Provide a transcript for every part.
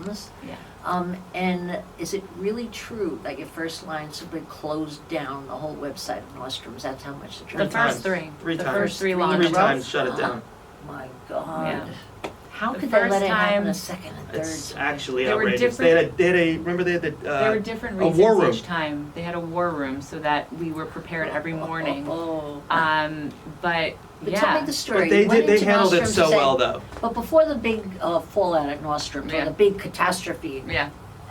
Charnas. Yeah. And is it really true that your first line simply closed down the whole website of Nordstrom's? That's how much the The trend first was? three. Three the times. first three Three launches. in Three a row? times shut it down. My God. Yeah. How The could they let first it happen time- a second and third It's time? actually There were outrageous. Remember they had the, There were different a reasons war room. each time. They had a war room so that we were prepared every morning. Oh. But But yeah. tell me the story. But they You went did. They into handled it Nordstrom's so and said- well, though. But before the big fallout at Nordstrom's, or Yeah. the big catastrophe Yeah.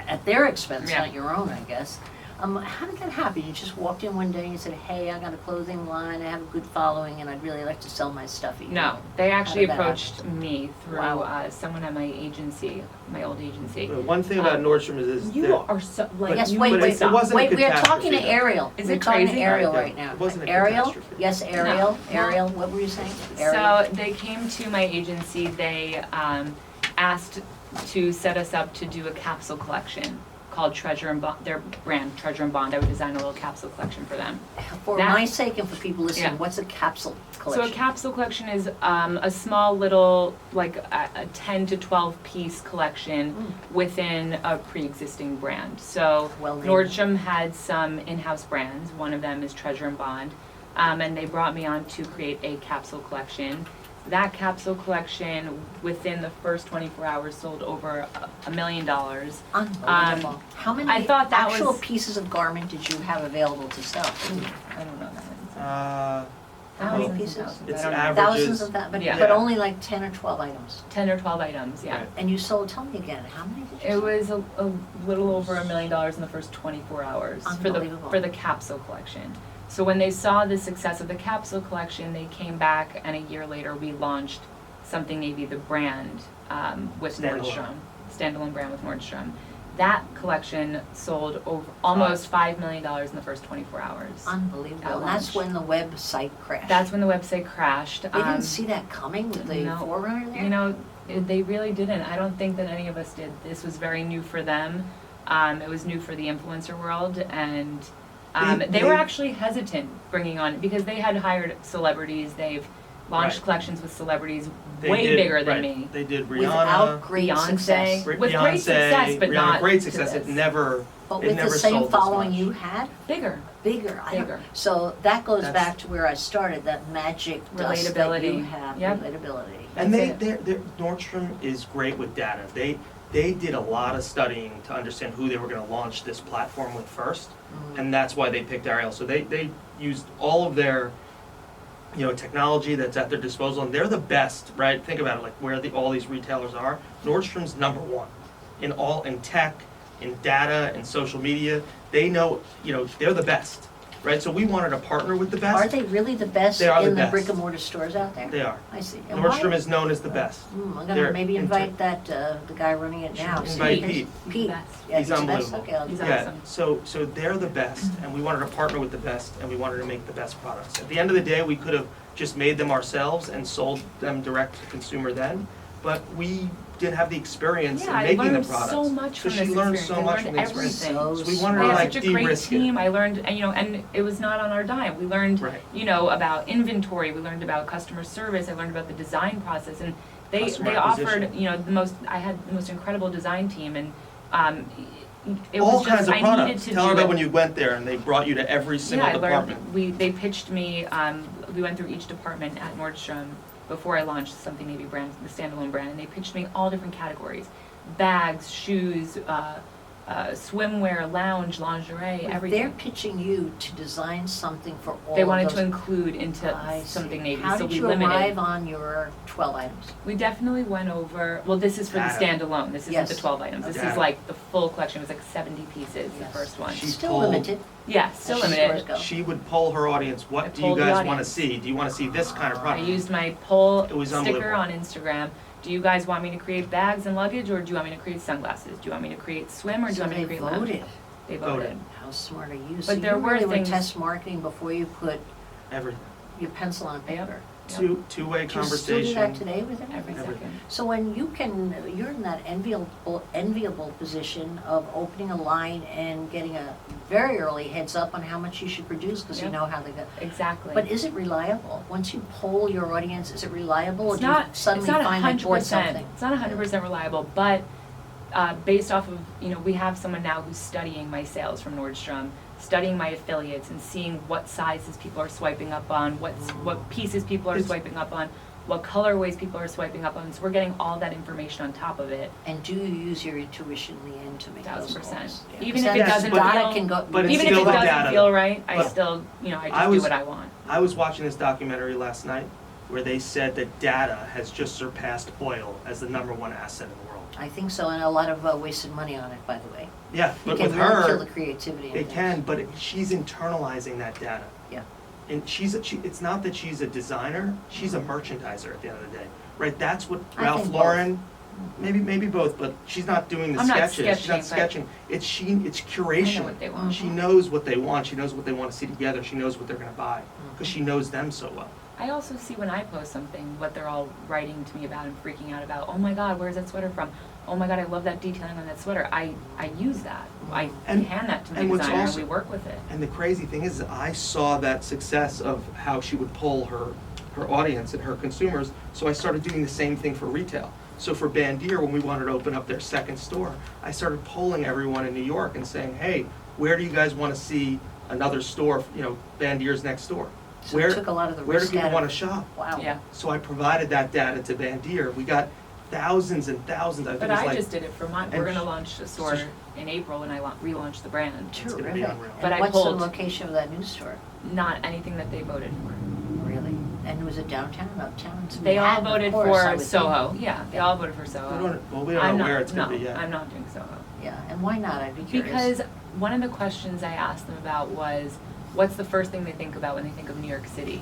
at their expense, Yeah. not your own, I guess. How did that happen? You just walked in one day and you said, "Hey, I got a clothing line. I have a good following, and I'd really like to sell my stuff." No, they actually did that approached me through Wow. someone at my agency, my old agency. But one thing about Nordstrom is You they're- are so like Yes, you wait, would wait, stop. it wasn't a wait. We are talking to catastrophe, though. Ariel. Is We're it talking crazy? to Ariel Yeah, right now. it wasn't a Ariel? catastrophe. Yes, Ariel. No. Ariel, what were you saying? Ariel. So they came to my agency. They asked to set us up to do a capsule collection called Treasure and Bond. Their brand, Treasure and Bond. I would design a little capsule collection for them. For that- my sake and for people listening, Yeah. what's a capsule So collection? a capsule collection is a small little, like a 10 to 12 piece collection within a pre-existing brand. So Well named. Nordstrom had some in-house brands. One of them is Treasure and Bond. And they brought me on to create a capsule collection. That capsule collection, within the first 24 hours, sold over $1 million. Unbelievable. How many I thought that actual was- pieces of garment did you have available to sell? I don't know that. How many Thousands pieces? and thousands. It's I don't know. average. Thousands of that, but, Yeah. but only like 10 or 12 items. 10 or 12 items, yeah. Right. And you sold, tell me again, how many did you It sell? was a little over $1 million in the first 24 hours Unbelievable. for the capsule collection. So when they saw the success of the capsule collection, they came back, and a year later we launched Something Navy, the brand, with Standalone. Nordstrom, standalone brand with Nordstrom. That collection sold over almost $5 million in the first 24 hours. Unbelievable. At And that's launch. when the website crashed. That's when the website crashed. They didn't see that coming with the no. forerunner there? You know, they really didn't. I don't think that any of us did. This was very new for them. It was new for the influencer world, and they were actually hesitant bringing on, because they had hired celebrities. They've launched Right. collections with celebrities They way did- bigger than right. me. They did Rihanna. Without great Beyonce. success. With great success, but Rihanna, not great to success. this. It never. But it with never the same sold as following much. you had, Bigger. bigger. Bigger. So that goes That's- back to where I started, that magic dust that you Relatability. have, Yep. relatability. And That's Nordstrom is great with data. They did a lot of studying to understand who they were going to launch this platform with first, and that's why they picked Arielle. So they used all of their, technology that's at their disposal, and they're the best, right? Think about it, like where all these retailers are. Nordstrom's number one in tech, in data, in social media. They know, they're the best. Right, so we wanted to partner with the best. Are they really the best They are the in the best. brick and mortar stores out there? They are. I see. And Nordstrom why- is known as the best. I'm gonna They're maybe into- invite the guy running it now. see Invite if he's- Pete. Pete. Best. Yeah, He's the best? unbelievable. Okay, I'll He's do Yeah, that. awesome. so they're the best, and we wanted to partner with the best, and we wanted to make the best products. At the end of the day, we could have just made them ourselves and sold them direct to consumer then, but we didn't have the experience Yeah, in I making the learned products. so much So from she this learned experience. so I much learned from the experience. everything. So we wanted We to had like such a great de-risk team. it. I learned, and it was not on our dime. We learned, Right. about inventory. We learned about customer service. I learned about the design process, and they Customer offered, acquisition. I had the most incredible design team, and it All was just kinds of I needed products. to Tell do her about it. when you went there and they brought you to every single Yeah, I department. learned. They pitched me. We went through each department at Nordstrom before I launched Something Navy brand, the standalone brand, and they pitched me all different categories: bags, shoes, swimwear, lounge, lingerie, They're everything. pitching you to design something for all They of wanted those. to include into I Something see. Navy, How so did we you limited. arrive on your 12 items? We definitely went over. Well, this is for the Data. standalone. This isn't Yes. the 12 items. This Data. is like the full collection. It was like 70 pieces. Yes. The first one. She Still told- limited. Yeah, still As stores limited. go. She would poll her audience, I what do you polled the guys want to audience. see? Do you want to see this kind of I product? used my poll It was sticker unbelievable. on Instagram. Do you guys want me to create bags and luggage, or do you want me to create sunglasses? Do you want me to create swim, or do you So want me they to create lounge? voted. They Voted. voted. How smart are you? But So there you were really were things- test marketing before you put Everything. your pencil on Yep. paper. Two-way Do you still do that conversation. today with them? Every Everything. second. So when you're in that enviable position of opening a line and getting a very early heads up on how much you should produce because you Yep. know how they go. Exactly. But is it reliable? Once you poll your audience, is it reliable, or it's do not. you suddenly It's not find they bought 100%. something? It's not 100% reliable, but based off of, we have someone now who's studying my sales from Nordstrom, studying my affiliates and seeing what sizes people are swiping up on, what pieces people are swiping up on, what colorways people are swiping up on. So we're getting all that information on top of it. And do you use your intuition in the end to make those 1,000%. calls? Yeah. Even 'Cause if it that doesn't data feel- can go, But it's Even if still it the doesn't data. feel right, I But still, I I just was- do what I want. I was watching this documentary last night where they said that data has just surpassed oil as the #1 asset in the world. I think so, and a lot of wasted money on it, by the way. Yeah, It but can with really kill her, the creativity. in it things. can, but she's internalizing that data. Yeah. And it's not that she's a designer, she's a merchandiser at the end of the day, right? That's what I Ralph think Lauren, maybe both, but she's not doing the I'm not sketches, she's not sketching, sketching. It's curation. I know what they want. She knows what they want, she knows what they want to see together, she knows what they're gonna buy, because she knows them so well. I also see when I post something, what they're all writing to me about and freaking out about. Oh my God, where's that sweater from? Oh my God, I love that detailing on that sweater. I use that. I And- hand that to my and what's designer and also- we work with it. And the crazy thing is, I saw that success of how she would pull her audience and her consumers, so I started doing the same thing for retail. So for Bandier, when we wanted to open up their second store, I started polling everyone in New York and saying, hey, where do you guys want to see another store, Bandier's next door? So it took a lot of the Where do risk people out want of to shop? Wow. Yeah. So I provided that data to Bandier. We got thousands and thousands. I think But it was I like, just did it for mine. and We're gonna sh- launch a store sh- in April when I relaunch the brand. It's gonna be Terrific. unreal. But I And what's the pulled- location of that new store? Not anything that they voted for. Really? And was it downtown, uptown? It's They all Manhattan, of voted course, I for would think. Soho. Yeah, they all voted for Soho. we don't know where it's going to be yet. I'm not doing Soho. Yeah, and why not? I'd be curious. Because one of the questions I asked them about was, what's the first thing they think about when they think of New York City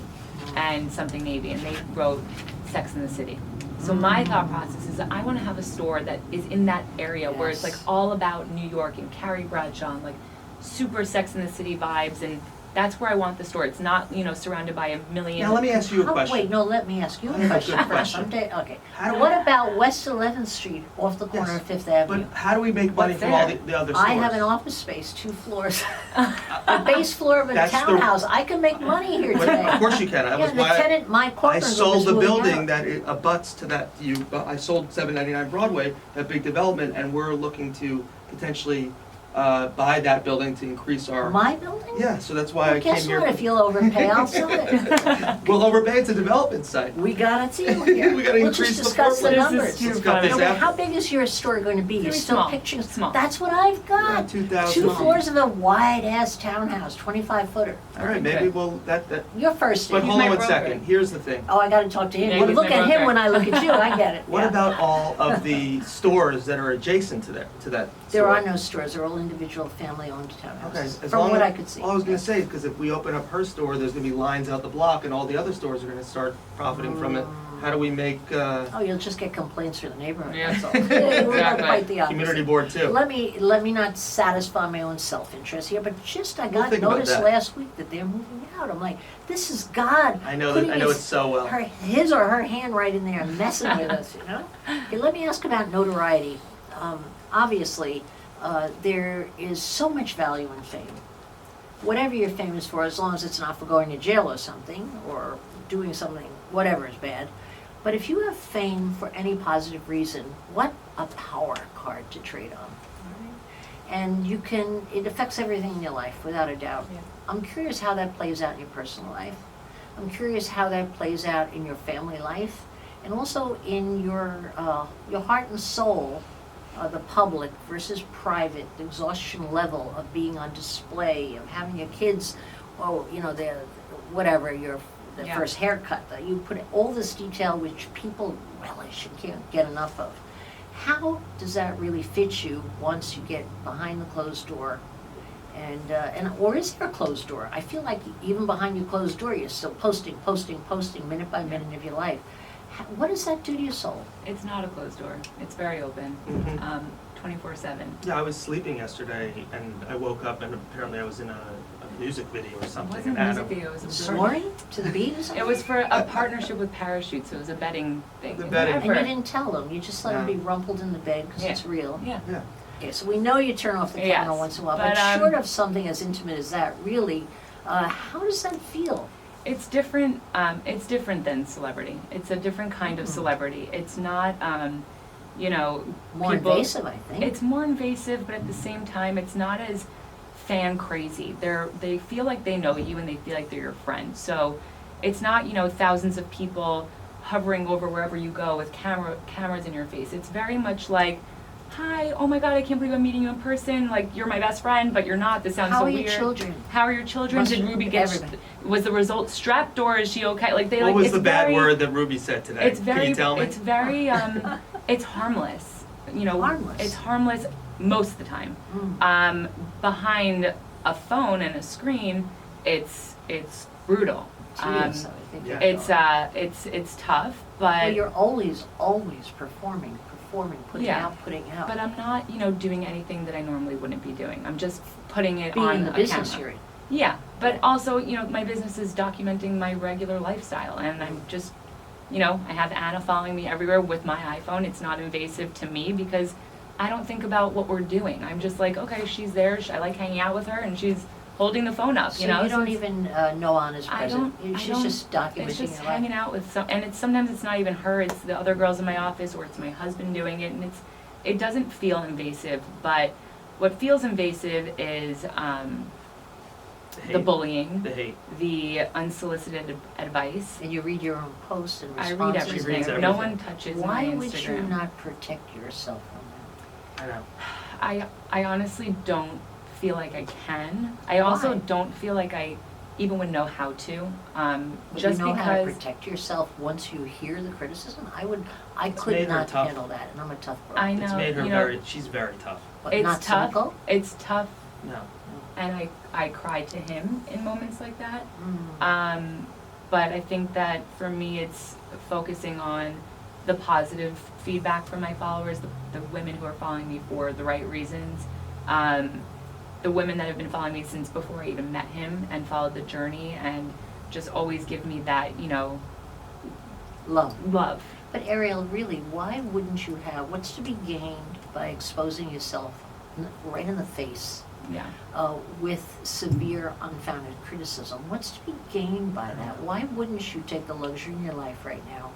and something Navy? And they wrote Sex in the City. So my thought process is that I want to have a store that is in that area where it's like Yes. all about New York and Carrie Bradshaw and like super Sex in the City vibes, and that's where I want the store. It's not, surrounded by a million. Now, let me ask you a Oh, question. wait, no, let me ask you I a have a question good first. question. Okay. How do What we- about West 11th Street off the corner Yes, of Fifth Avenue? But how do we make money What's from all there? the other stores? I have an office space, 2 floors. The base floor of a That's the- townhouse. I can make money here But today. Of course you can. That Yeah, was the why tenant, my I Corcoran group sold is the moving building out. that it abuts to that. I sold 799 Broadway, that big development, and we're looking to potentially buy that building to increase our. My building? Yeah, so that's why Well, I came guess here. what? If you'll overpay, I'll sell it. We'll overpay. It's a development site. We got a deal here. We gotta We'll increase just the discuss floor the plan. numbers. This is Let's cut this No, but out. how big is your store going to be? You're Very still small. picturing. Small. That's what I've got. Yeah, 2,000. 2 floors of a wide-ass townhouse, 25-footer. All right, maybe we'll that. You're first But in. hold on my one broker. second. Here's the thing. Oh, I gotta talk to him. Yeah, Well, he's look my at him broker. when I look at you, I get it. What Yeah. about all of the stores that are adjacent to that? There store? are no stores, they're all individual family-owned Okay, townhouses, as from long what as- I could see. All I was gonna say, because if we open up her store, there's gonna be lines out the block, and all the other stores are gonna start profiting from it. How do we make Oh, you'll just get complaints from the neighborhood, Yeah. that's all. We're not Exactly. quite the opposite. community board too? Let me not satisfy my own self-interest here, but just I We'll got think about notice that. last week that they're moving out. I'm like, this is God. I know putting that. I know his- it so well. His or her hand right in there and messing with us, Okay, let me ask about notoriety. Obviously, there is so much value in fame. Whatever you're famous for, as long as it's not for going to jail or something, or doing something, whatever is bad. But if you have fame for any positive reason, what a power card to trade on. And it affects everything in your life, without a doubt. Yeah. I'm curious how that plays out in your personal life. I'm curious how that plays out in your family life, and also in your heart and soul, the public versus private, the exhaustion level of being on display, of having your kids, their Yeah. first haircut, that you put all this detail which people relish and can't get enough of. How does that really fit you once you get behind the closed door? Or is there a closed door? I feel like even behind your closed door, you're still posting minute by minute of your life. What does that do to your soul? It's not a closed door. It's very open, Mhm. 24/7. Yeah, I was sleeping yesterday, and I woke up, and apparently I was in a music video or It something. wasn't a and music Adam- video, it was a Snoring to the beat or something? It was for a partnership with Parachute, so it was a betting thing. The betting. And you Effort. didn't tell them, you just let them No. be rumpled in the bed because Yeah. it's real. Yeah. Yeah. Okay, so we know you turn off the camera Yes, once in a while, but, but short of something as intimate as that, really, how does that feel? It's different than celebrity. It's a different kind of celebrity. It's not, you know, More people, invasive, I think. it's more invasive, but at the same time, it's not as fan crazy. They feel like they know you and they feel like they're your friend. So it's not, you know, thousands of people hovering over wherever you go with cameras in your face. It's very much like, hi, oh my God, I can't believe I'm meeting you in person. Like, you're my best friend, but you're not. This sounds How so are weird. your children? How are your children? Must Did Ruby get, everybody. was the result strep or is she okay? Like, they What like, was it's the bad very, word that Ruby said today? It's very, Can you tell me? it's very, it's harmless. You know, Harmless. it's harmless most of the time. Mm. Behind a phone and a screen, it's brutal. Serious, I think. Yeah. It's tough, Well, but you're always performing, putting Yeah. out, putting out. but I'm not, you know, doing anything that I normally wouldn't be doing. I'm just putting it Being on in the a business camera. you're in. Yeah, but also, you know, my business is documenting my regular lifestyle, and I'm just, you know, I have Anna following me everywhere with my iPhone. It's not invasive to me because I don't think about what we're doing. I'm just like, okay, she's there. I like hanging out with her, and she's holding the phone up. So You know, you don't it's- even know Anna's I present. don't. She's just documenting It's just your hanging life. out with some, and sometimes it's not even her. It's the other girls in my office, or it's my husband doing it, and it doesn't feel invasive. But what feels invasive is the hate. bullying, The hate. the unsolicited advice. And you read your own posts and I responses. read She reads everything. No everything. one touches Why my would you Instagram. not protect yourself from I know. I honestly don't feel like I can. I also Why? don't feel like I even would know how to. that? But Just you know how to because protect yourself once you hear the criticism? I It's could made her not tough. handle that, and I'm a tough girl. I know. It's made her you know, she's very tough. But it's not tough. cynical? It's tough, No. and I cry to him in moments like that. Mm. But I think that for me, it's focusing on the positive feedback from my followers, the women who are following me for the right reasons, the women that have been following me since before I even met him and followed the journey and just always give me that, you know, Love. love. But Arielle, really, why wouldn't you have, what's to be gained by exposing yourself right in the face Yeah. with severe, unfounded criticism? What's to be gained by that? Why wouldn't you take the luxury in your life right now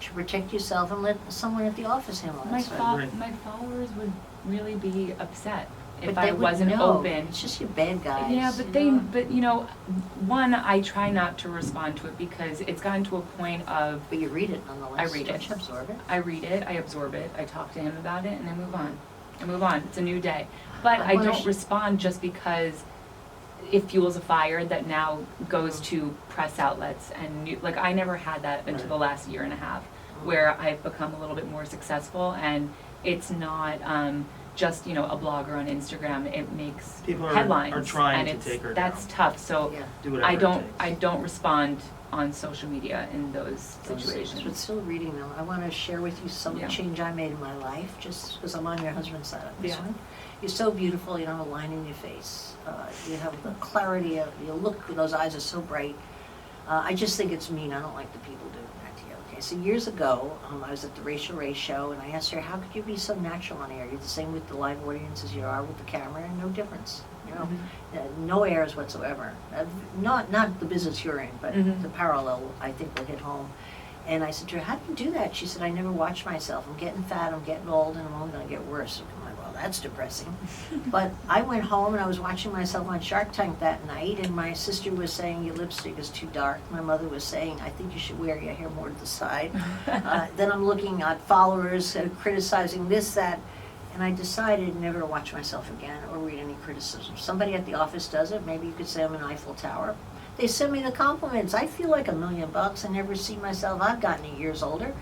to protect yourself and let someone at the office handle My that stuff? agree. my followers would really be upset if But I they would wasn't know. open. It's just your bad guys. Yeah, but you know? but you know, one, I try not to respond to it because it's gotten to a point of But you read it nonetheless. I read Don't it. you absorb it? I read it, I absorb it, I talk to him about it, and I move on. I move on. It's a new day. But I I wanna don't respond just because it fuels a fire that now goes to press outlets and like I never had that until the last year and a half, where I've become a little bit more successful, and it's not just, you know, a blogger on Instagram. It makes People are headlines, trying and to it's take her that's down. tough. So Yeah. Do whatever I it don't respond on social media in those Those things, situations. but still reading them. I want to share with you some Yeah. change I made in my life, just because I'm on your husband's side on this Yeah. one. You're so beautiful. You don't have a line in your face. You have the clarity of your look. Those eyes are so bright. I just think it's mean. I don't like the people doing that to you. Okay, so years ago, I was at the Racial Ray show, and I asked her, "How could you be so natural on air? You're the same with the live audience as you are with the camera, and no difference. You know, no airs whatsoever. Not the business you're in, but Mhm. the parallel I think will hit home." And I said to her, "How do you do that?" She said, "I never watch myself. I'm getting fat, I'm getting old, and I'm only going to get worse." I'm like, well, that's depressing. But I went home and I was watching myself on Shark Tank that night, and my sister was saying, "Your lipstick is too dark." My mother was saying, "I think you should wear your hair more to the side." Then I'm looking at followers criticizing this, that, and I decided never to watch myself again or read any criticism. Somebody at the office does it. Maybe you could say I'm an Eiffel Tower. They send me the compliments. I feel like $1,000,000. I never see myself. I've gotten 8 years older.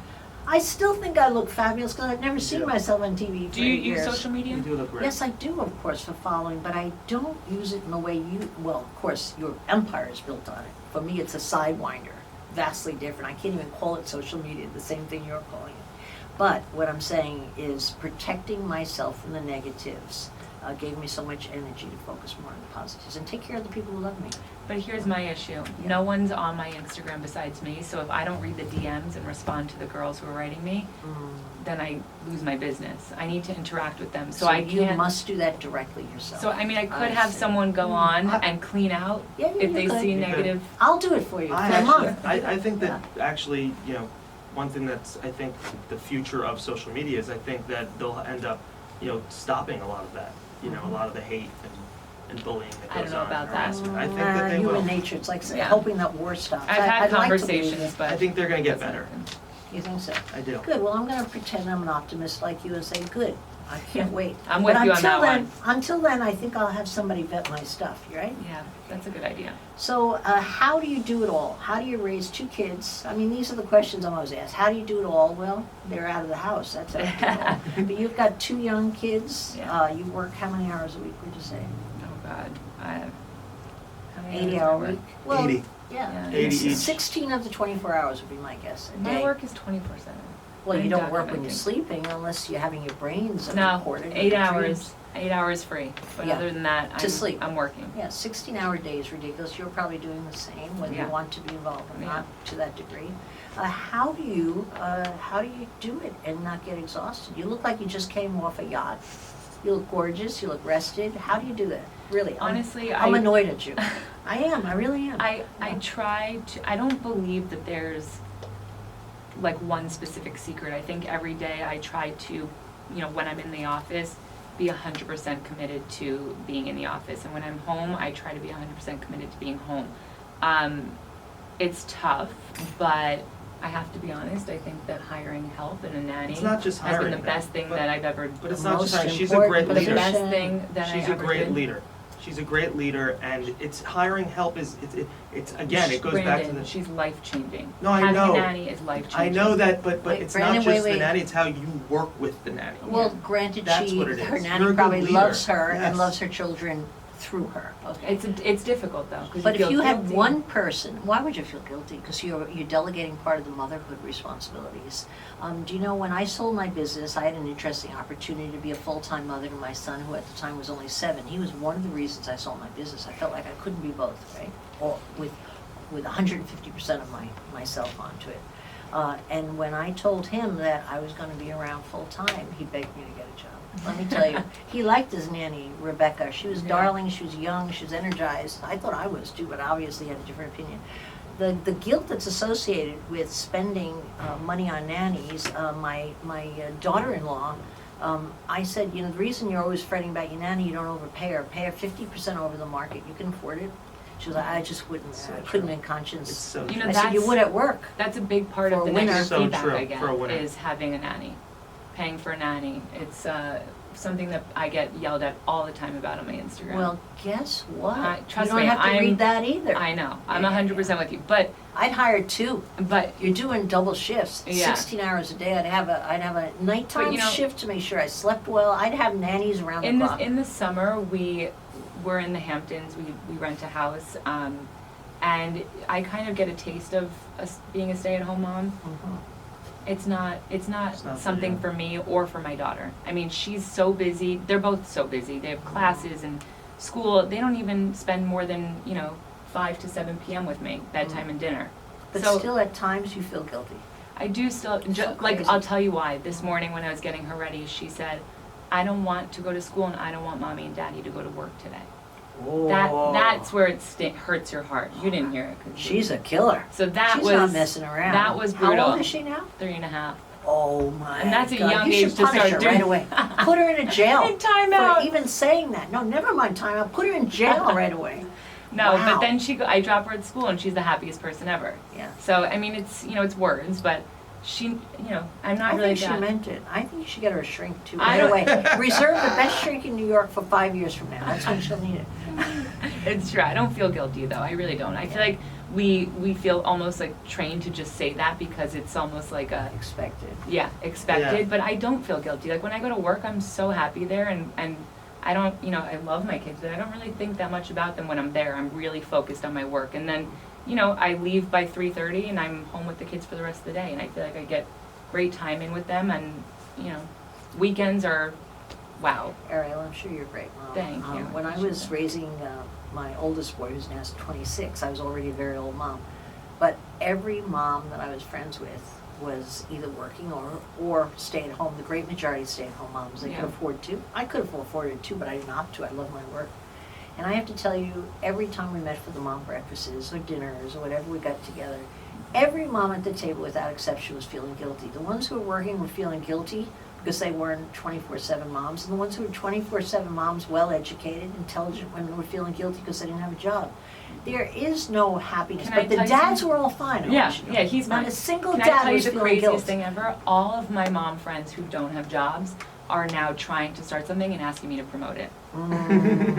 I still think I look fabulous because I've never seen do. myself on TV for Do you 8 years. use social media? You do look great. Yes, I do, of course, for following, but I don't use it in the way you, well, of course, your empire is built on it. For me, it's a sidewinder, vastly different. I can't even call it social media, the same thing you're calling it. But what I'm saying is protecting myself from the negatives gave me so much energy to focus more on the positives and take care of the people who love me. But here's my issue. Yeah. No one's on my Instagram besides me, so if I don't read the DMs and respond to the girls who are writing me, then I lose my business. I need to interact with them. So I you can't. must do that directly yourself. So I mean, I could I have see. someone go on I- and clean out Yeah, if you they could. see You could. negative. I'll do it for you for I a actually, month. I think that actually, you know, one thing that's, I think, the future of social media is I think that they'll end up, stopping a lot of that, a lot of the hate and bullying that I don't goes know on. about that. harassment. I think that they will. Human nature, it's like Yeah. hoping that war stops. I've had I'd like to believe conversations, it. but I think they're gonna get better. You think so? I do. Good, well, I'm gonna pretend I'm an optimist like you and say, good, I can't wait. I'm with you on that one. Until then, I think I'll have somebody vet my stuff, right? Yeah, that's a good idea. So, how do you do it all? How do you raise 2 kids? I mean, these are the questions I'm always asked. How do you do it all? Well, they're out of the house, that's how you do it all. But you've got 2 young kids, Yeah. You work how many hours a week, would you say? Oh God, how many 80 hours hour do I week? work? Well, 80. Yeah. 80 each. 16 of the 24 hours would be my guess, a day. My work is 24/7. Well, you I'm don't work when you're documenting. sleeping unless you're having your brains No, recorded. 8 or hours. dreams. 8 hours free. But Yeah. other than that, To sleep. I'm working. Yeah, 16-hour day is ridiculous. You're probably doing the same, whether you Yeah. want to be involved or Yeah. not to that degree. How do you do it and not get exhausted? You look like you just came off a yacht. You look gorgeous. You look rested. How do you do that? Really, Honestly, I'm annoyed at you. I am. I really am. I try to, I don't believe that there's like one specific secret. I think every day I try to, when I'm in the office, be 100% committed to being in the office. And when I'm home, I try to be 100% committed to being home. It's tough, but I have to be honest, I think that hiring help and a nanny It's not just has been hiring the them, best thing but- that I've ever But it's The not just most hiring. She's a great but the leader. best thing that I She's a ever great did. leader. She's a great leader, and it's hiring help is it's again it goes back to Brandon, the. she's life changing. No, I Having know. a nanny is life changing. I know that, but Wait, it's Brandon, not just wait. the nanny. It's how you work with the nanny. Well, Yeah. granted, That's what it is. her You're a nanny good probably leader. loves her Yes. and loves her children through her. Okay. It's difficult though. 'Cause But if feel you had guilty. one person, why would you feel guilty? Because you're delegating part of the motherhood responsibilities. Do you know, when I sold my business, I had an interesting opportunity to be a full-time mother to my son, who at the time was only 7. He was one of the reasons I sold my business. I felt like I couldn't be both, right? Or with 150% of myself onto it. And when I told him that I was going to be around full-time, he begged me to get a job. Let me tell you, he liked his nanny, Rebecca. She was Yeah. darling, she was young, she was energized. I thought I was too, but obviously had a different opinion. The guilt that's associated with spending money on nannies, my daughter-in-law, I said, the reason you're always fretting about your nanny, you don't overpay her. Pay her 50% over the market. You can afford it. She was like, I just wouldn't. So I couldn't true. in conscience. It's so You know, true. I said, you that's- would at work. That's a big part For of a the winner. negative So feedback true, I get for a winner. is having a nanny, paying for a nanny. It's something that I get yelled at all the time about on my Instagram. Well, guess what? Trust you don't me, have to I'm- read that either. I know, I'm Yeah. 100% with you, but I'd hire 2. You're doing double shifts, Yeah. 16 hours a day. I'd have a nighttime But, shift to make sure I slept well. I'd have nannies around the clock. in the summer we're in the Hamptons. We rent a house, and I kind of get a taste of being a stay-at-home mom. Mhm. It's not not for something you. for me or for my daughter. I mean, she's so busy. They're both so busy. They have classes and school. They don't even spend more than 5 to 7 p.m. with me, bedtime and dinner. But So- still, at times, you feel guilty. I do still, So like, crazy. I'll tell you why. This morning when I was getting her ready, she said, I don't want to go to school and I don't want mommy and daddy to go to work today. That's where it hurts your heart. You didn't hear it. 'Cause She's a killer. So that She's was, not messing around. that was How brutal. old is she now? 3.5. Oh my And that's a God. young You age should to punish start her doing- right away. Put her in a jail. In timeout. For even saying that. No, never mind timeout. Put her in jail right away. No, Wow. but then I drop her at school and she's the happiest person ever. Yeah. So, I mean, it's, it's words, but she, I'm not I really think she that. meant it. I think you should get her a shrink too. I By the don't- way, reserve the best shrink in New York for 5 years from now. That's when she'll need it. It's true. I don't feel guilty though. I really don't. I feel like we feel almost like trained to just say that because it's almost like a Expected. expected. Yeah. But I don't feel guilty. Like when I go to work, I'm so happy there, and I don't, I love my kids, but I don't really think that much about them when I'm there. I'm really focused on my work, and then I leave by 3:30 and I'm home with the kids for the rest of the day, and I feel like I get great time in with them, and weekends are wow. Arielle, I'm sure you're a great mom. Thank you. When I Appreciate was that. raising my oldest boy, who's now 26, I was already a very old mom. But every mom that I was friends with was either working or stay at home. The great majority stay at home moms. They Yeah. could afford to. I could have afforded it too, but I didn't opt to. I love my work. And I have to tell you, every time we met for the mom breakfasts or dinners or whatever we got together, Every mom at the table, without exception, was feeling guilty. The ones who were working were feeling guilty because they weren't 24/7 moms, and the ones who were 24/7 moms, well-educated, intelligent women, were feeling guilty because they didn't have a job. There is no happiness, Can I but the tell you dads something? were all fine. Yeah, yeah, he's Not fine. a single Can I dad tell you was the feeling craziest guilt. thing ever? All of my mom friends who don't have jobs are now trying to start something and asking me to promote it.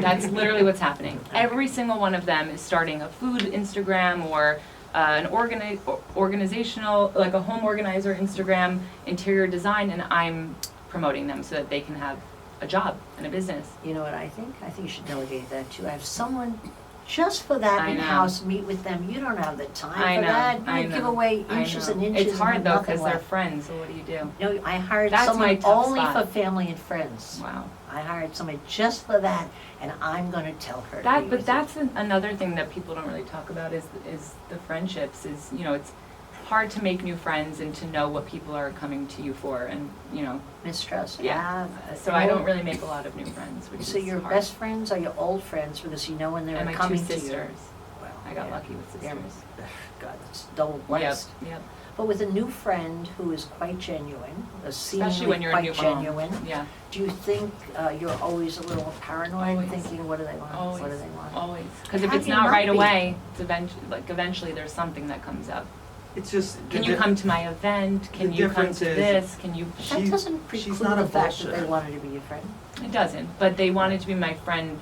That's literally what's happening. Every single one of them is starting a food Instagram or an organizational, like a home organizer Instagram, interior design, and I'm promoting them so that they can have a job and a business. You know what I think? I think you should delegate that too. I have someone just for that I know. in-house, meet with them. You don't have the time I for know, that. You I give know, away I inches know. and inches. It's hard and though nothing because they're left. friends, so what do you do? You know, I hired That's my someone tough only spot. for family and friends. Wow. I hired somebody just for that, and I'm going to tell her. to That, be but with that's another thing that people don't really talk about is the friendships. Is, you know, it's hard to make new friends and to know what people are coming to you for, and you know. you. Mistrust. Yeah. So I don't really make a lot of new friends, which So is your hard. best friends are your old friends because you know when they And were my coming two to you. sisters. Well, I got yeah. lucky with They're- sisters. God, it's double Yep. blessed. Yep. But with a new friend who is quite genuine, Especially when you're a quite new genuine, mom. Yeah. do you think you're always a little paranoid, Always. thinking, what do they want? Always. What do they want? Always. Because if How it's do you not not right be? away, it's eventually there's something that comes up. It's just. Can you come to my event? Can the you come difference to is- this? Can you? That She- doesn't she's preclude not a the fact that they bullshitter. wanted to be your friend. It doesn't, but they wanted to be my friend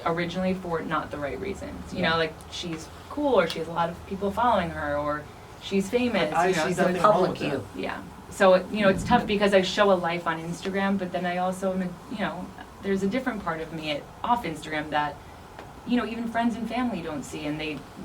originally for not the right reasons. You Yeah. know, like she's cool, or she has a lot of people following her, or she's famous. I you know, see so nothing it's wrong public with you. that. yeah. So you know, it's tough because I show a life on Instagram, but then I also, you know, there's a different part of me off Instagram that, you know, even friends and family don't see, and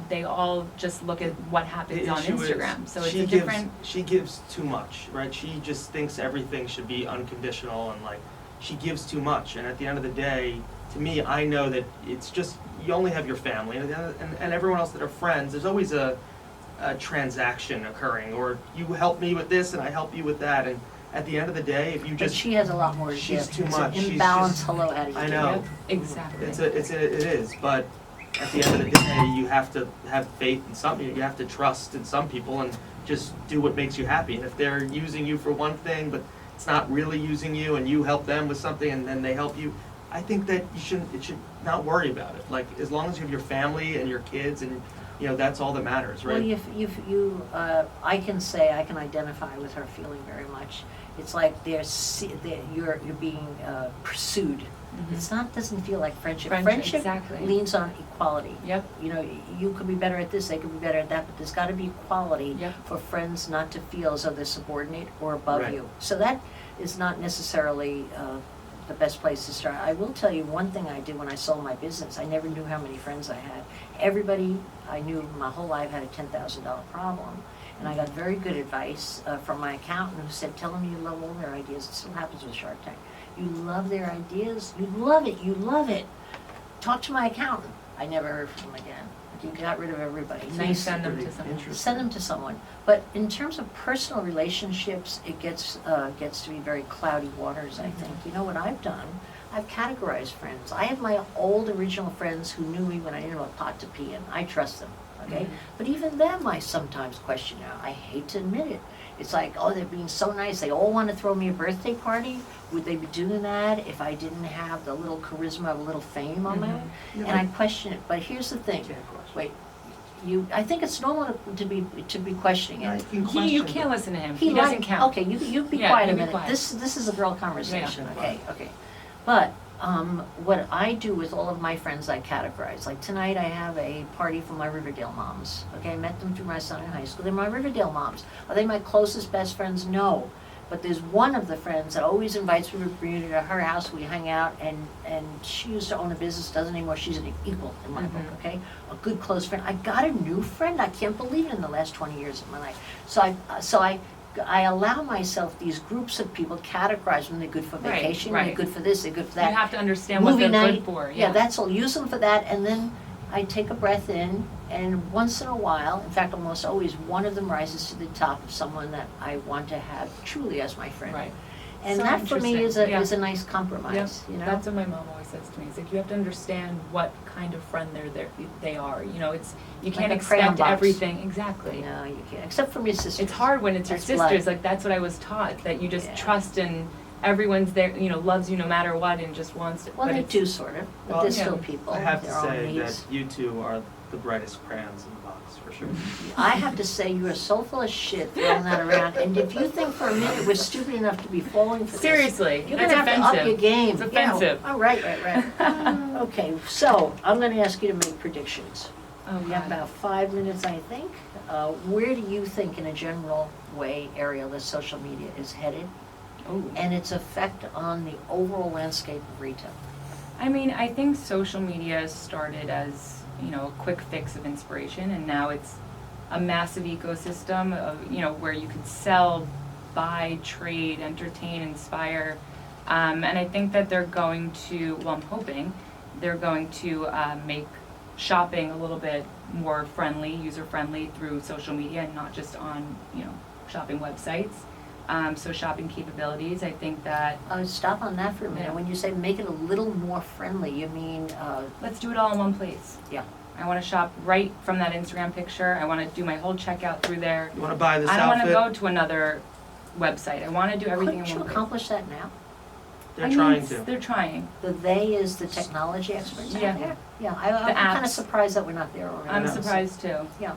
they all just look at what happens The on issue is Instagram. So it's she a different. She gives too much, right? She just thinks everything should be unconditional, and like she gives too much. And at the end of the day, to me, I know that it's just you only have your family and everyone else that are friends. There's always a transaction occurring, or you help me with this and I help you with that. And at the end of the day, if you But just she has a lot more to she's give. too It's an much. She's imbalance. just- Hello, how do you I do? know. Yep, exactly. it is, but at the end of the day, you have to have faith in something. You have to trust in some people and just do what makes you happy. And if they're using you for one thing, but it's not really using you, and you help them with something, and then they help you, I think that you should not worry about it. Like as long as you have your family and your kids, and you know that's all that matters, right? Well, I can say I can identify with her feeling very much. It's like you're being pursued. Mhm. It's not doesn't feel like friendship. Friendship, exactly. leans on equality. Yep. You know, you could be better at this, they could be better at that, but there's got to be equality Yep. for friends not to feel as though they're subordinate or above Right. you. So that is not necessarily the best place to start. I will tell you one thing I did when I sold my business. I never knew how many friends I had. Everybody I knew my whole life had a $10,000 problem. And I got very good advice from my accountant who said, tell them you love all their ideas. It still happens with Shark Tank. You love their ideas. You love it. You love it. Talk to my accountant. I never heard from him again. You got rid of everybody. So you Nice. send them to Pretty someone. interesting. Send them to someone. But in terms of personal relationships, it gets to be very cloudy waters, I think. You know what I've done? I've categorized friends. I have my old original friends who knew me when I didn't have a pot to pee in. I trust them, okay? But even them I sometimes question now. I hate to admit it. It's like, oh, they're being so nice. They all want to throw me a birthday party. Would they be doing that if I didn't have the little charisma of a little fame on my own? Yeah, And I question it. But here's the thing. Wait, I think it's normal to be questioning Yeah, it. you can You question can't it. listen to him. He He doesn't liked- count. Okay, you be Yeah, quiet you a be minute. quiet. This is a girl conversation. Yeah. Okay. But what I do with all of my friends, I categorize. Like tonight, I have a party for my Riverdale moms. Okay, I met them through my son in high school. They're my Riverdale moms. Are they my closest best friends? No. But there's one of the friends that always invites me to her house. We hang out, and she used to own a business, doesn't anymore. She's an equal in my book, okay? A good close friend. I got a new friend. I can't believe it in the last 20 years of my life. So I allow myself these groups of people, categorize them. They're good for Right, vacation, right. they're good for this, they're good for that. You have to understand what Movie they're night, good for. yeah, that's all. Use them for that, and then I take a breath in, and once in a while, in fact, almost always, one of them rises to the top of someone that I want to have truly as my friend. Right. And So that for me interesting. is a nice compromise, you know? That's what my mom always says to me. It's like you have to understand what kind of friend they are. You know, you Like can't a crayon expect box. everything exactly. No, you can't, except from your sisters. It's hard when it's your That's sisters. blood. Like that's what I was taught, that you just Yeah. trust and everyone's there. You know, loves you no matter what and just wants. Well, but they it's- do sort of, but Well, they're yeah. still people, I have to their own say needs. that you two are the brightest crayons in the box, for sure. I have to say, you are so full of shit throwing that around, and if you think for a minute we're stupid enough to be falling for this, Seriously, you're that's gonna have offensive. to up your game. It's you know. offensive. Oh, right. Okay, so I'm gonna ask you to make predictions. Oh We have God. about 5 minutes, I think. Where do you think, in a general way, Arielle, that social media is headed, Oh. and its effect on the overall landscape of retail? I mean, I think social media started as, you know, a quick fix of inspiration, and now it's a massive ecosystem of, you know, where you could sell, buy, trade, entertain, inspire. And I think that they're going to, well, I'm hoping, they're going to make shopping a little bit more friendly, user-friendly through social media and not just on, you know, shopping websites. So shopping capabilities, I think that Stop on that for a minute. Yeah. When you say make it a little more friendly, you mean, let's do it all in one place. Yeah. I want to shop right from that Instagram picture. I want to do my whole checkout through there. You wanna buy this I don't want outfit? to go to another website. I want to do everything couldn't in you one place. accomplish that now? They're I mean, trying to. They're trying. The they is the technology experts out Yeah. there? Yeah, I'm The kind of apps. surprised that we're not there already. I'm know. surprised too. Yeah.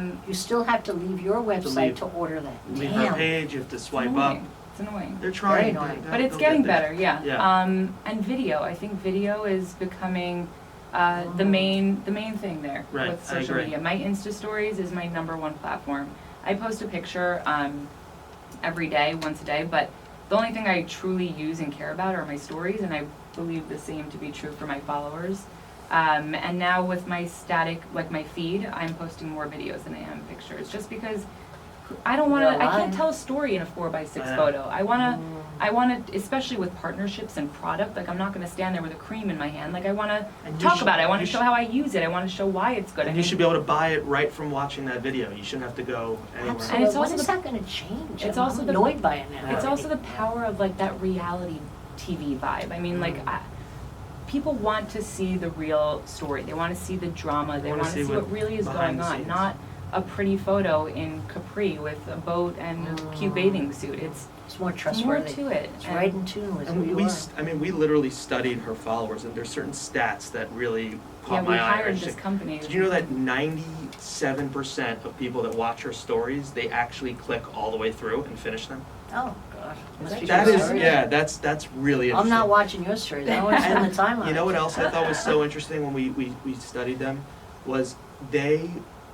You You still have to leave your website leave- to order that. Leave her Damn. page, you have to it's swipe up. annoying. It's annoying. They're trying. annoying. But it's They'll getting get there. better, yeah. Yeah. And video. I think video is becoming the main thing there Right, with I social agree. media. My Insta stories is my #1 platform. I post a picture every day, once a day, but the only thing I truly use and care about are my stories, and I believe the same to be true for my followers. And now with my static, like my feed, I'm posting more videos than I am pictures, just because I don't want You're to. I can't alive. tell a story in a 4x6 I know. photo. I want to, especially with partnerships and product. Like I'm not going to stand there with a cream in my hand. Like I want to And you talk should- about it. I want to you show should- how I use it. I want to show why it's good. And you should be able to buy it right from watching that video. You shouldn't have to go anywhere. Absolutely. And it's When also is the- that gonna change? it's I'm also the- annoyed by it now. It's also the already. power of like that reality TV vibe. I mean, like people want to see the real story. They want to see the drama. They wanna want to see see what really is behind going the on, scenes. not a pretty photo in Capri with a boat and a cute bathing suit. It's It's more more trustworthy. to it. It's And- right in tune with who And you we, are. I mean, we literally studied her followers, and there's certain stats that really Yeah, caught we my eye. hired It's this like, company. Did you know that 97% of people that watch her stories, they actually click all the way through and finish them? Oh, gosh. Must be That good is, stories. yeah, that's really I'm interesting. not watching your stories. I don't want to spend the time on it. You know what else I thought was so interesting when we studied them was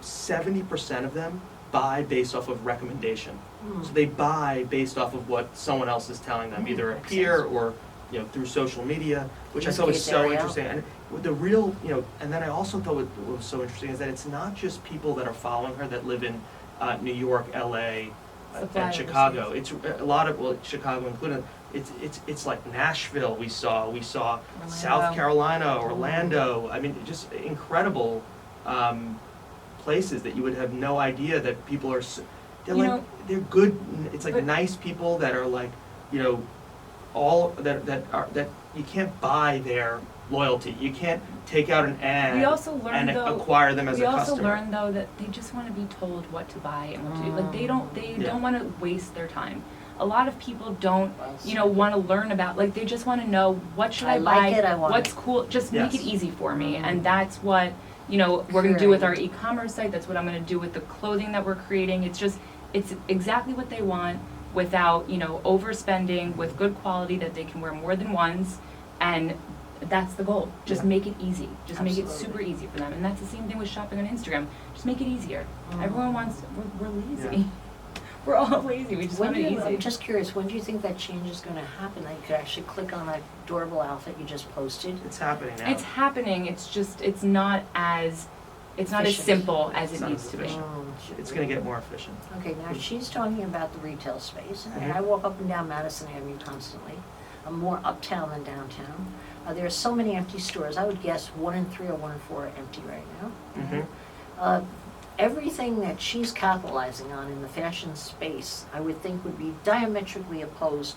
70% of them buy based off of recommendation. Hmm. So they buy based off of what someone else is telling them, either a Makes peer sense. or, you know, through social media, which I This thought was case, so Arielle. interesting. And with the real, you know, and then I also thought what was so interesting is that it's not just people that are following her that live in New York, LA, Supply and Chicago. It's a lot of, well, Chicago included. It's like Nashville. We saw South Orlando. Carolina, Orlando. I mean, just incredible places that you would have no idea that people are. They're You like know, they're good. It's like but- nice people that are like, you know, all that you can't buy their loyalty. You can't take out an ad We also and learned though. acquire them as We a also customer. learned though that they just want to be told what to buy and what to do. Like they Yeah. don't want to waste their time. A lot of people don't, Well you know, want to learn about. Like they just want to know what should I, I buy, like it, I want what's it. cool. Just make it Yes. easy for me, and that's what you know we're going to do with our Correct. e-commerce site. That's what I'm going to do with the clothing that we're creating. It's exactly what they want without overspending, with good quality that they can wear more than once, and that's the goal. Just Yeah. make it easy. Just make it Absolutely. super easy for them. And that's the same thing with shopping on Instagram. Just make it easier. Mm. Everyone wants, we're lazy. We're all lazy. We just When want do it you, easy. I'm just curious, when do you think that change is gonna happen? That you could actually click on that adorable outfit you just posted? It's happening now. It's happening. It's just, it's not as Efficient. simple as It's it not needs as to be. efficient. It's going to get more efficient. Okay, now she's talking about the retail space, and Mhm. I walk up and down Madison Avenue constantly. I'm more uptown than downtown. There are so many empty stores. I would guess 1 in 3 or 1 in 4 are empty right now. Mhm. Everything that she's capitalizing on in the fashion space, I would think would be diametrically opposed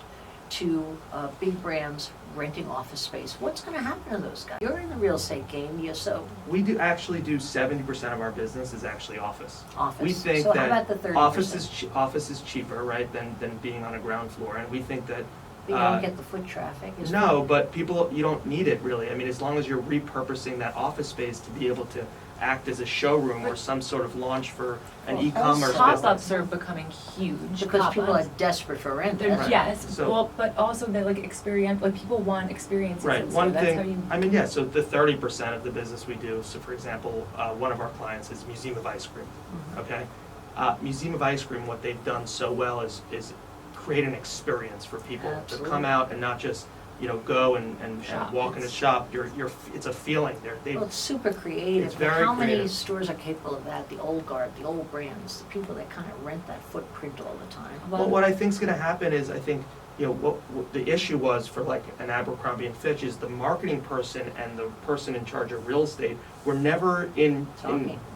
to big brands renting office space. What's going to happen to those guys? You're in the real estate game, so We do 70% of our business is actually office. office. We think so how that about the 30%? office is cheaper, right, than being on a ground floor, and we think that. But you don't get the foot traffic. No, but people, you don't need it really. I mean, as long as you're repurposing that office space to be able to act as a showroom or some sort of launch for an Well, e-commerce also- business. Pop-ups are becoming huge. Because people are Pop-ups. desperate for rent. They're- Right. Yes, So- well, but also they're like like people want experiences. Right, and so one that's how thing, you. I mean, yeah, so the 30% of the business we do, so for example, one of our clients is Museum of Ice Cream, Mhm. okay? Museum of Ice Cream, what they've done so well is create an experience for people to Absolutely. come out and not just, go and Shop. walk in a shop. It's a feeling. Well, it's super creative. It's but very how many creative. stores are capable of that? The old guard, the old brands, the people that kind of rent that footprint all the time. Well, what I think is going to happen is, I think, what the issue was for like an Abercrombie and Fitch is the marketing person and the person in charge of real estate were never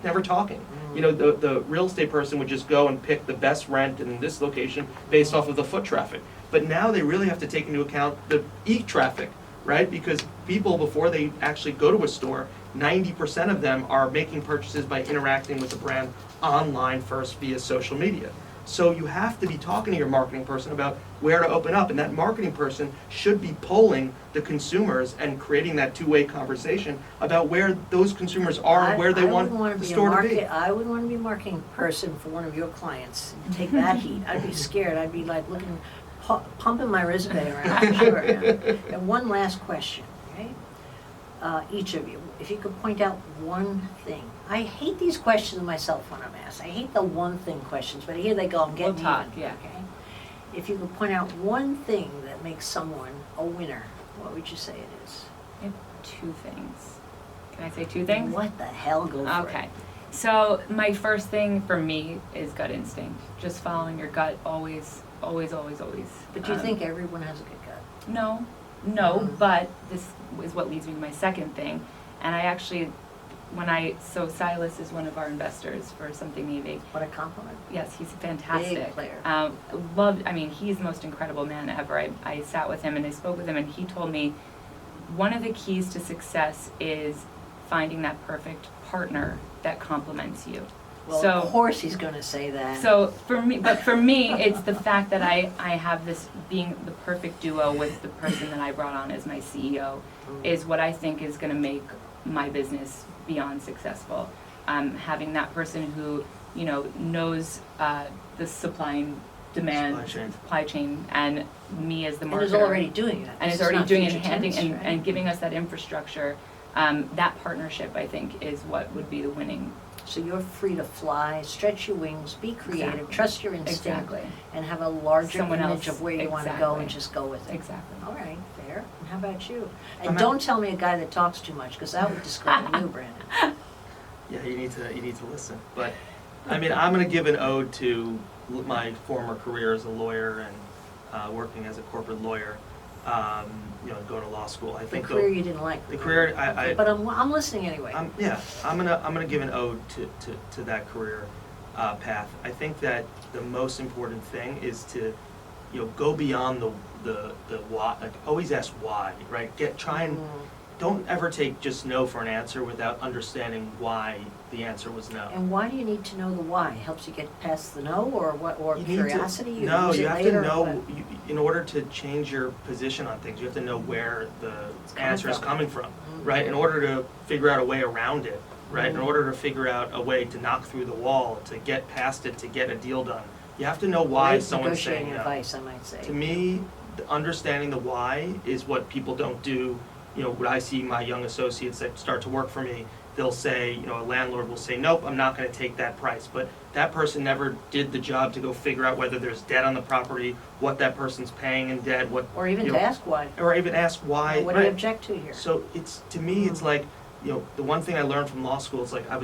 never talking. Mm. The real estate person would just go and pick the best rent in this location based off of the foot traffic. But now they really have to take into account the e-traffic, right? Because people, before they actually go to a store, 90% of them are making purchases by interacting with the brand online first via social media. So you have to be talking to your marketing person about where to open up, and that marketing person should be polling the consumers and creating that two-way conversation about where those consumers are and where they want the store to be. I wouldn't want to be a marketing person for one of your clients. Take that heat. I'd be scared. I'd be like pumping my resume around, for sure. Yeah. And one last question, right? Each of you, if you could point out one thing. I hate these questions myself when I'm asked. I hate the one thing questions, but here they go. I'm getting We'll talk, even. yeah. Okay. If you could point out one thing that makes someone a winner, what would you say it is? I have two things. Can I say two things? What the hell? Go for Okay. it. So my first thing for me is gut instinct. Just following your gut always, always, always, always. But do you think everyone has a good gut? No, Mm. but this is what leads me to my second thing. And I actually, so Silas is one of our investors for Something Navy. What a compliment. Yes, he's fantastic. Big player. He's the most incredible man ever. I sat with him and I spoke with him and he told me one of the keys to success is finding that perfect partner that complements you. Well, So- of course he's going to say that. So for me, it's the fact that I have this being the perfect duo with the person that I brought on as my CEO is what I think is going to make my business beyond successful. Having that person who, knows the supply and demand, supply chain, and me as the and marketer. is already doing it. And This is already not doing it, future handing, tense, and, right? and giving us that infrastructure. That partnership, I think, is what would be the winning. So you're free to fly, stretch your wings, be creative, Exactly. trust your instinct, Exactly. and have a larger Someone image else. of where you want to go and Exactly. just go with it. Exactly. All right, fair. And how about you? And I'm don't tell me a guy that talks too much, because that would describe you, Brandon. Yeah, you need to listen. But I mean, I'm going to give an ode to my former career as a lawyer and working as a corporate lawyer. Going to law school. I The think career you didn't like. the career But I'm listening anyway. I'm gonna give an ode to that career path. I think that the most important thing is to go beyond the why. Like, always ask why, right? Don't ever take just no for an answer without understanding why the answer was no. And why do you need to know the why? Helps you get past the no, or what? Or You need to- curiosity? No, use you it have later, to or know, what? in order to change your position on things, you have to know where the coming answer is from. coming from, Mhm. right? In order to figure out a way around it, right? In Mhm. order to figure out a way to knock through the wall, to get past it, to get a deal done. You have to know why Great someone's saying negotiating no. advice, I might say. To me, understanding the why is what people don't do. When I see my young associates that start to work for me, they'll say, a landlord will say, nope, I'm not going to take that price. But that person never did the job to go figure out whether there's debt on the property, what that person's paying in debt, Or even you to know, ask why. or even ask why. What do you right. object to here? So to me, it's like, the one thing I learned from law school is like I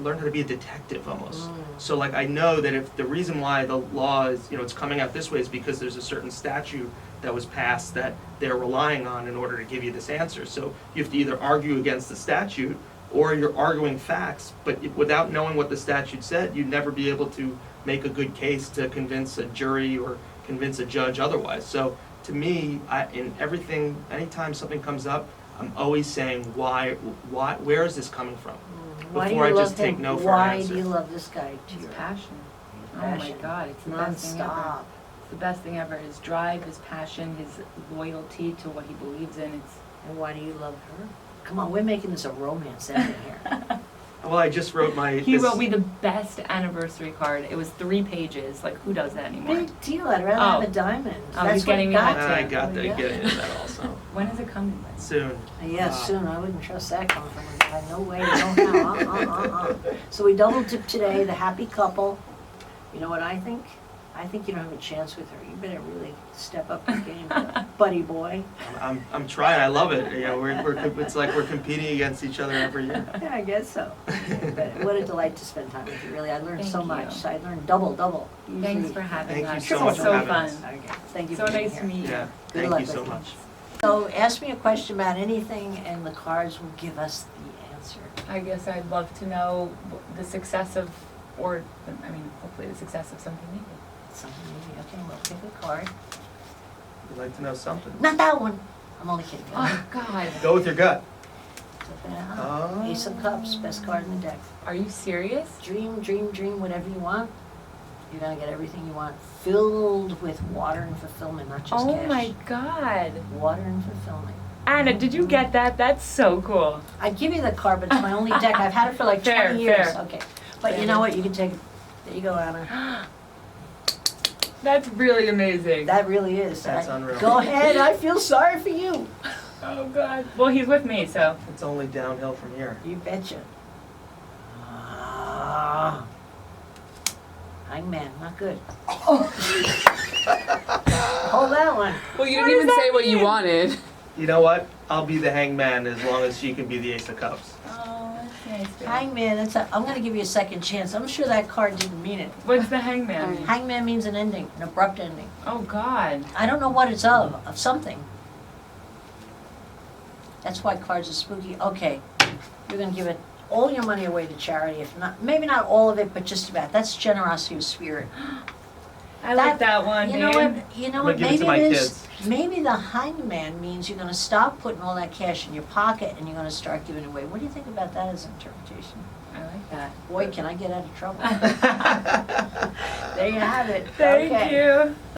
learned how to be a detective almost. Mm. So like I know that if the reason why the law is, it's coming out this way is because there's a certain statute that was passed that they're relying on in order to give you this answer. So you have to either argue against the statute or you're arguing facts, but without knowing what the statute said, you'd never be able to make a good case to convince a jury or convince a judge otherwise. So to me, in everything, anytime something comes up, I'm always saying, why, where is this coming from? Why do Before you I love just take him? no for an Why answer. do you love this guy? His passion. Oh my Passion. God, it's the best thing ever. Non-stop. It's the best thing ever. His drive, his passion, his loyalty to what he believes in. It's And why do you love her? Come on, we're making this a romance ending here. Well, I just wrote He wrote me the best anniversary card. It was 3 pages. Like, who does that anymore? Big deal. I'd rather have a diamond. Oh, That's he's getting me what that got too. I got you. getting into that also. When is it coming? Soon. Yeah, Wow. soon. I wouldn't trust that coming from a guy. No way, no how. So we double dipped today, the happy couple. You know what I think? I think you don't have a chance with her. You better really step up your game, buddy boy. I'm trying. I love it. You know, it's like we're competing against each other every year. Yeah, I guess so. But what a delight to spend time with you, really. I learned Thank so you. much. I learned double. Thanks Usually- for having Thank you us. so It much was for so having fun. us. Okay, thank you So for being nice here. to meet you. Yeah. Good Thank luck you with so it. much. So ask me a question about anything and the cards will give us the answer. I guess I'd love to know the success of, or, I mean, hopefully the success of something new. Something easy. Okay, well, pick a card. You'd like to know something? Not that one. I'm only kidding. Oh, God. Go with your gut. Oh. Ace of Cups, best card in the deck. Are you serious? Dream, whatever you want. You're gonna get everything you want. Filled with water and fulfillment, not just Oh cash. my God. Water and fulfillment. Anna, did you get that? That's so cool. I'd give you the card, but it's my only deck. I've had it for like 20 Fair, years. fair. Okay. But you know what? You can take it. There you go, Anna. That's really amazing. That really is. That's unreal. Go ahead. I feel sorry for you. Oh, God. Well, he's with me, so. It's only downhill from here. You betcha. Ah. Hangman, not good. Hold that one. Well, you What didn't even does say that what you mean? wanted. You know what? I'll be the hangman as long as she can be the ace of cups. Oh, that's nice. babe. Hangman, I'm going to give you a second chance. I'm sure that card didn't mean it. What's the hangman mean? Hangman means an ending, an abrupt ending. Oh, God. I don't know what it's of something. That's why cards are spooky. Okay, you're going to give it all your money away to charity, if not, maybe not all of it, but just about. That's generosity of spirit. I like that one, You babe. know what? You know I'm what? gonna give it to Maybe my it is. kids. Maybe the hangman means you're going to stop putting all that cash in your pocket and you're going to start giving away. What do you think about that as interpretation? I like that. Boy, can I get out of trouble? There you have it. Thank Okay. you.